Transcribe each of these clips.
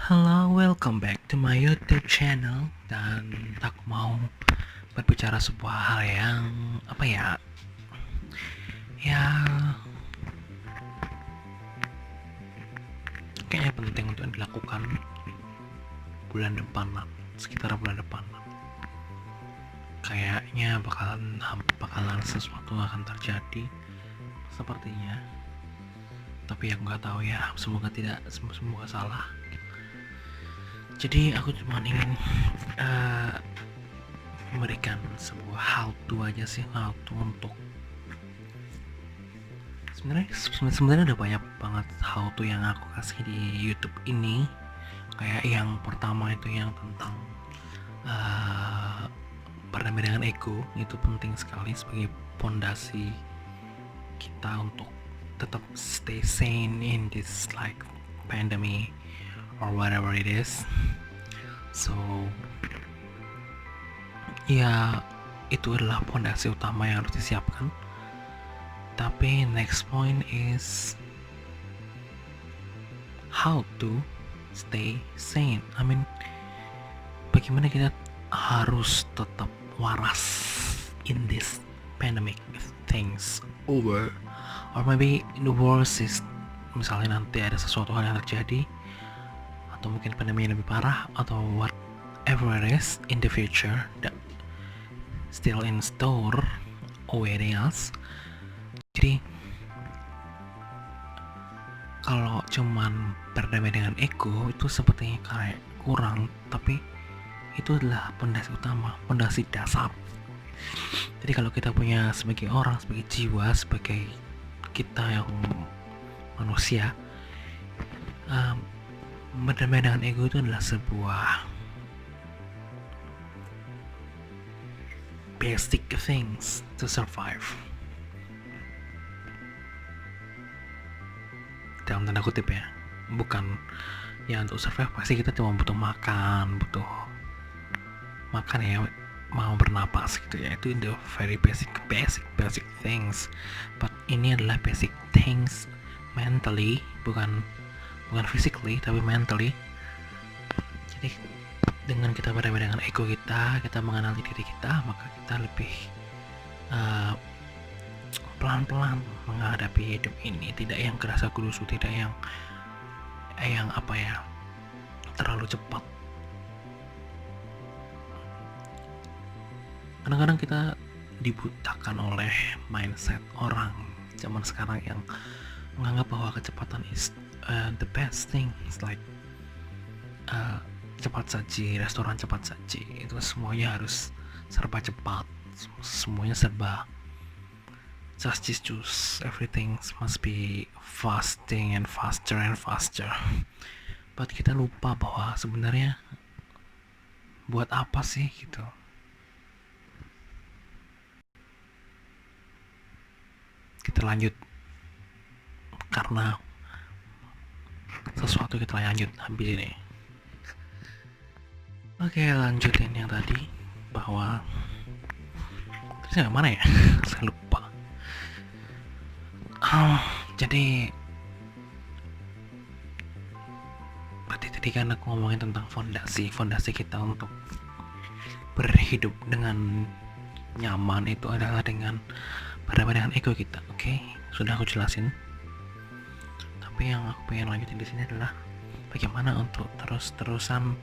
Halo, welcome back to my YouTube channel. Dan aku mau berbicara sebuah hal yang ya kayaknya penting untuk dilakukan bulan depan, sekitar bulan depan. Kayaknya bakalan sesuatu akan terjadi sepertinya. Tapi aku nggak tahu ya. Semoga salah. Jadi aku cuma ingin memberikan sebuah how to aja sih, how to untuk sebenarnya udah banyak banget how to yang aku kasih di YouTube ini. Kayak yang pertama itu yang tentang perdamaian dengan ego, itu penting sekali sebagai pondasi kita untuk tetap stay sane in this like pandemic or whatever it is. So ya itu adalah pondasi utama yang harus disiapkan. Tapi next point is how to stay sane. I mean, bagaimana kita harus tetap waras in this pandemic if things over, or maybe the worst is misalnya nanti ada sesuatu hal yang terjadi, atau mungkin pandemi yang lebih parah, atau whatever it is in the future that still in store awaiting us. Jadi kalau cuman berdamai dengan ego itu sepertinya kayak kurang, tapi itu adalah pondasi utama, pondasi dasar. Jadi kalau kita punya sebagai orang, sebagai jiwa, sebagai kita yang manusia, berdamai dengan ego itu adalah sebuah basic things to survive. Dalam tanda kutip ya, bukan ya, untuk survive pasti kita cuma butuh makan ya, mau bernapas gitu ya, itu the very basic things. But ini adalah basic things mentally, bukan physically tapi mentally. Jadi dengan kita berdamai dengan ego kita mengenali diri kita, maka kita lebih pelan-pelan menghadapi hidup ini, tidak yang kerasa gerusu, tidak yang terlalu cepat. Kadang-kadang kita dibutakan oleh mindset orang zaman sekarang yang menganggap bahwa kecepatan is the best thing. It's like cepat saji, restoran cepat saji, itu semuanya harus serba cepat, semuanya serba just everything must be fasting and faster. But kita lupa bahwa sebenarnya buat apa sih gitu. Kita lanjut karena sesuatu, kita lanjut habis ini. Oke, lanjutin yang tadi bahwa terusnya mana ya? Saya lupa. Jadi berarti tadi kan aku ngomongin tentang fondasi kita untuk berhidup dengan nyaman itu adalah dengan berdamai dengan ego kita. Oke, sudah aku jelasin. Tapi yang aku pengen lanjutin di sini adalah bagaimana untuk terus-terusan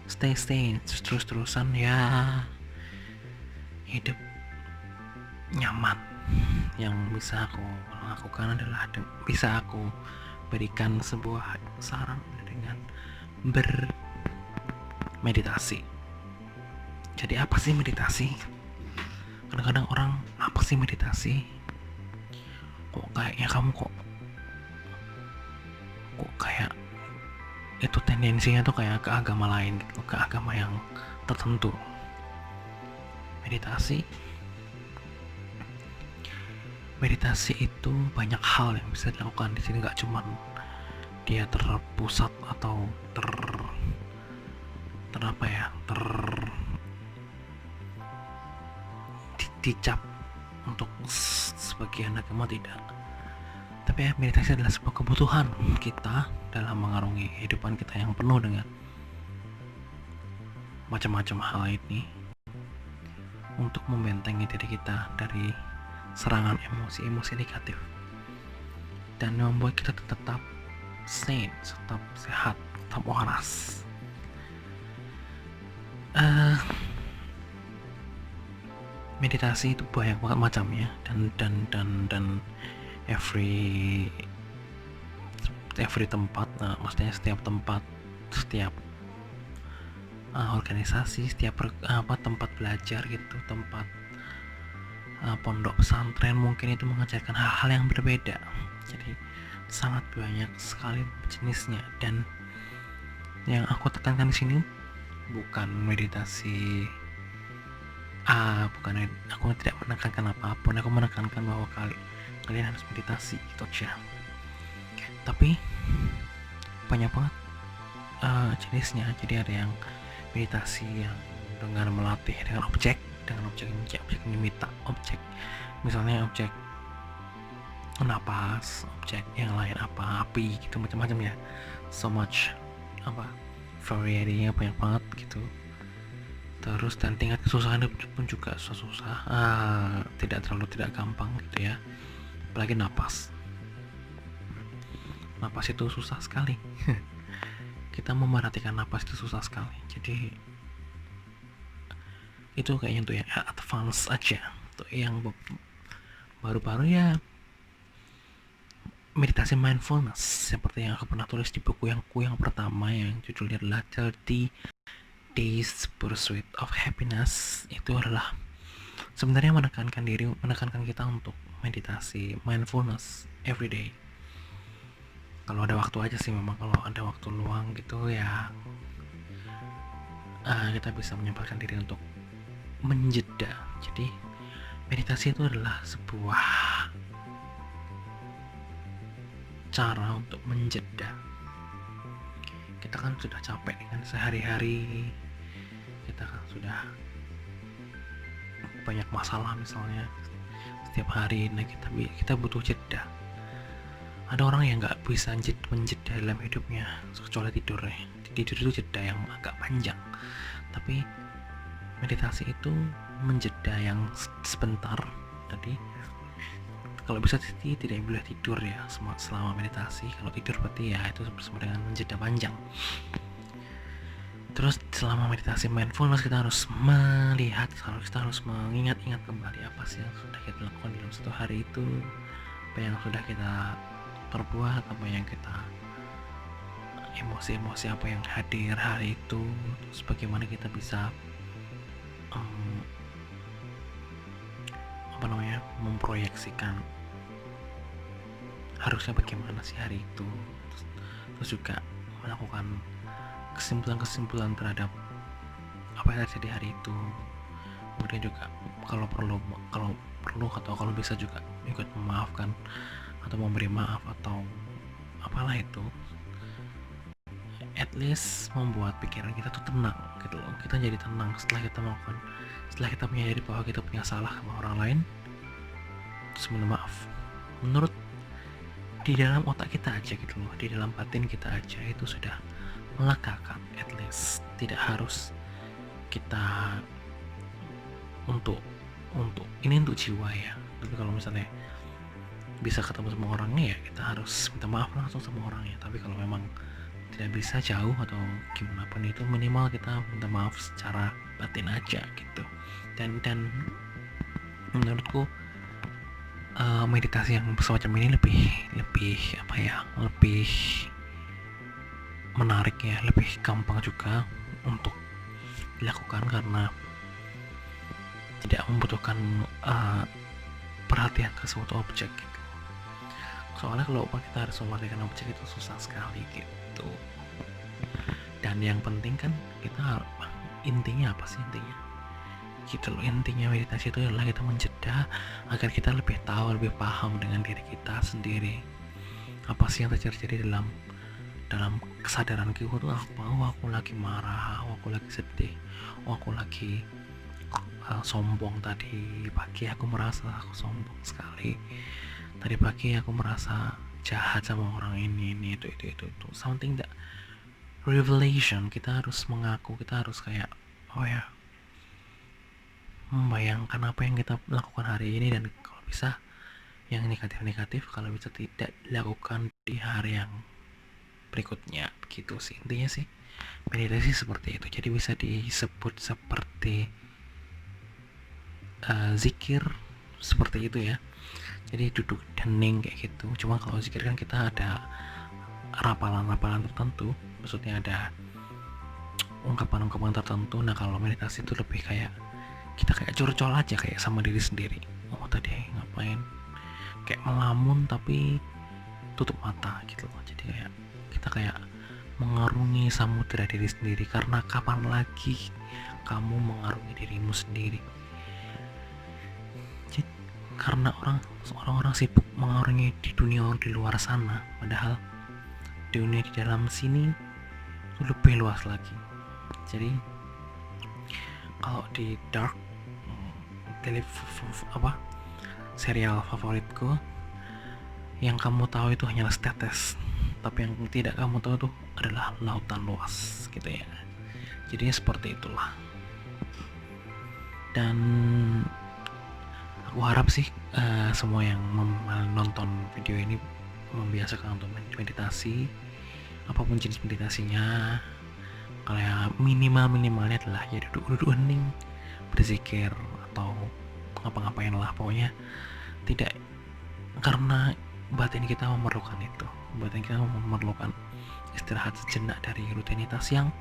stay terus-terusan ya hidup nyaman. Yang bisa aku lakukan adalah bisa aku berikan sebuah saran dengan bermeditasi. Jadi apa sih meditasi? Kadang-kadang orang, apa sih meditasi? Kok kayaknya kamu kok kayak itu tendensinya tuh kayak ke agama lain gitu, ke agama yang tertentu. Meditasi itu banyak hal yang bisa dilakukan di sini, nggak cuman dia terpusat atau dicap untuk sebagian agama, tidak. Tapi ya, meditasi adalah sebuah kebutuhan kita dalam mengarungi kehidupan kita yang penuh dengan macam-macam hal ini, untuk membentengi diri kita dari serangan emosi-emosi negatif dan membuat kita tetap sane, tetap sehat, tetap waras. Meditasi itu banyak banget macamnya, dan every tempat, maksudnya setiap tempat, setiap organisasi, setiap tempat belajar gitu, tempat pondok pesantren mungkin itu mengajarkan hal-hal yang berbeda. Jadi sangat banyak sekali jenisnya, dan yang aku tekankan di sini bukan meditasi aku tidak menekankan apapun, aku menekankan bahwa kalian harus meditasi, itu aja. Tapi banyak banget jenisnya. Jadi ada yang meditasi yang dengan melatih dengan objek yang diminta, misalnya objek napas, objek yang lain api gitu, macam-macam ya, so much variety-nya banyak banget gitu. Terus dan tingkat kesusahan pun juga susah, tidak gampang gitu ya. Apalagi napas itu susah sekali. Kita memerhatikan napas itu susah sekali. Jadi itu kayaknya untuk yang advance aja. Untuk yang baru-baru ya, meditasi mindfulness seperti yang aku pernah tulis di buku yang pertama, yang judulnya adalah 30 Days Pursuit of Happiness. Itu adalah sebenarnya menekankan kita untuk meditasi mindfulness everyday. Kalau ada waktu aja sih, memang kalau ada waktu luang gitu ya, kita bisa menyempatkan diri untuk menjeda. Jadi meditasi itu adalah sebuah cara untuk menjeda. Kita kan sudah capek dengan sehari-hari, kita kan sudah banyak masalah misalnya setiap hari. Nah, kita butuh jeda. Ada orang yang nggak bisa menjeda dalam hidupnya kecuali tidur itu jeda yang agak panjang. Tapi meditasi itu menjeda yang sebentar. Tadi kalau bisa tidak boleh tidur ya selama meditasi. Kalau tidur berarti ya itu sama dengan menjeda panjang. Terus selama meditasi mindfulness kita harus melihat, kita harus mengingat-ingat kembali apa sih yang sudah kita lakukan dalam satu hari itu, apa yang sudah kita perbuat, apa yang kita emosi-emosi apa yang hadir hari itu, terus bagaimana kita bisa memproyeksikan harusnya bagaimana sih hari itu, terus juga melakukan kesimpulan terhadap apa yang terjadi hari itu. Kemudian juga kalau perlu atau kalau bisa juga ikut memaafkan atau memberi maaf atau apalah itu. At least membuat pikiran kita tuh tenang gitu loh. Kita jadi tenang setelah kita menyadari bahwa kita punya salah sama orang lain, terus minta maaf. Menurut di dalam otak kita aja gitu loh, di dalam batin kita aja itu sudah melegakan. At least tidak harus kita untuk ini untuk jiwa ya. Tapi kalau misalnya bisa ketemu sama orangnya ya kita harus minta maaf langsung sama orangnya. Tapi kalau memang tidak bisa jauh atau gimana pun itu, minimal kita minta maaf secara batin aja gitu. Dan menurutku meditasi yang semacam ini lebih menarik ya, lebih gampang juga untuk dilakukan karena tidak membutuhkan perhatian ke suatu objek gitu. Soalnya kalau kita harus memperhatikan objek itu susah sekali gitu. Dan yang penting kan kita intinya apa sih gitu loh. Intinya meditasi itu adalah kita menjeda agar kita lebih tahu, lebih paham dengan diri kita sendiri, apa sih yang terjadi dalam kesadaran kita itu apa. Aku lagi marah, aku lagi sedih, aku lagi sombong. Tadi pagi aku merasa aku sombong sekali. Tadi pagi aku merasa jahat sama orang ini itu something that revelation. Kita harus mengaku, kita harus kayak oh ya, membayangkan apa yang kita lakukan hari ini, dan kalau bisa yang negatif-negatif kalau bisa tidak dilakukan di hari yang berikutnya. Begitu sih intinya sih, meditasi seperti itu. Jadi bisa disebut seperti zikir seperti itu ya. Jadi duduk hening kayak gitu. Cuma kalau zikir kan kita ada rapalan-rapalan tertentu, maksudnya ada ungkapan-ungkapan tertentu. Nah kalau meditasi itu lebih kayak kita kayak curcol aja kayak sama diri sendiri. Oh tadi ngapain, kayak melamun tapi tutup mata gitu loh. Jadi kayak kita kayak mengarungi samudera diri sendiri, karena kapan lagi kamu mengarungi dirimu sendiri. Jadi, karena orang-orang sibuk mengarungi di dunia di luar sana, padahal dunia di dalam sini lebih luas lagi. Jadi kalau di Dark serial favoritku, yang kamu tahu itu hanyalah setetes, tapi yang tidak kamu tahu itu adalah lautan luas gitu ya. Jadinya seperti itulah. Dan aku harap sih semua yang nonton video ini membiasakan untuk meditasi, apapun jenis meditasinya. Kayak minimalnya adalah ya duduk hening, berzikir atau ngapa-ngapain lah, pokoknya tidak, karena batin kita memerlukan itu. Batin kita memerlukan istirahat sejenak dari rutinitas yang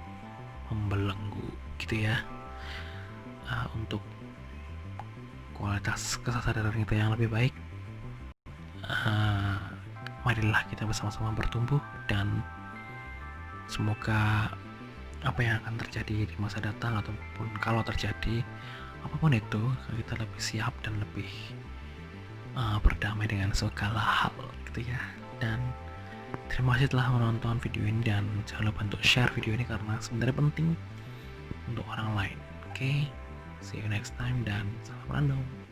membelenggu gitu ya. Untuk kualitas kesadaran kita yang lebih baik, marilah kita bersama-sama bertumbuh, dan semoga apa yang akan terjadi di masa datang, ataupun kalau terjadi apapun itu, kita lebih siap dan lebih berdamai dengan segala hal gitu ya. Dan terima kasih telah menonton video ini, dan jangan lupa untuk share video ini karena sebenarnya penting untuk orang lain. Oke, see you next time dan salam random.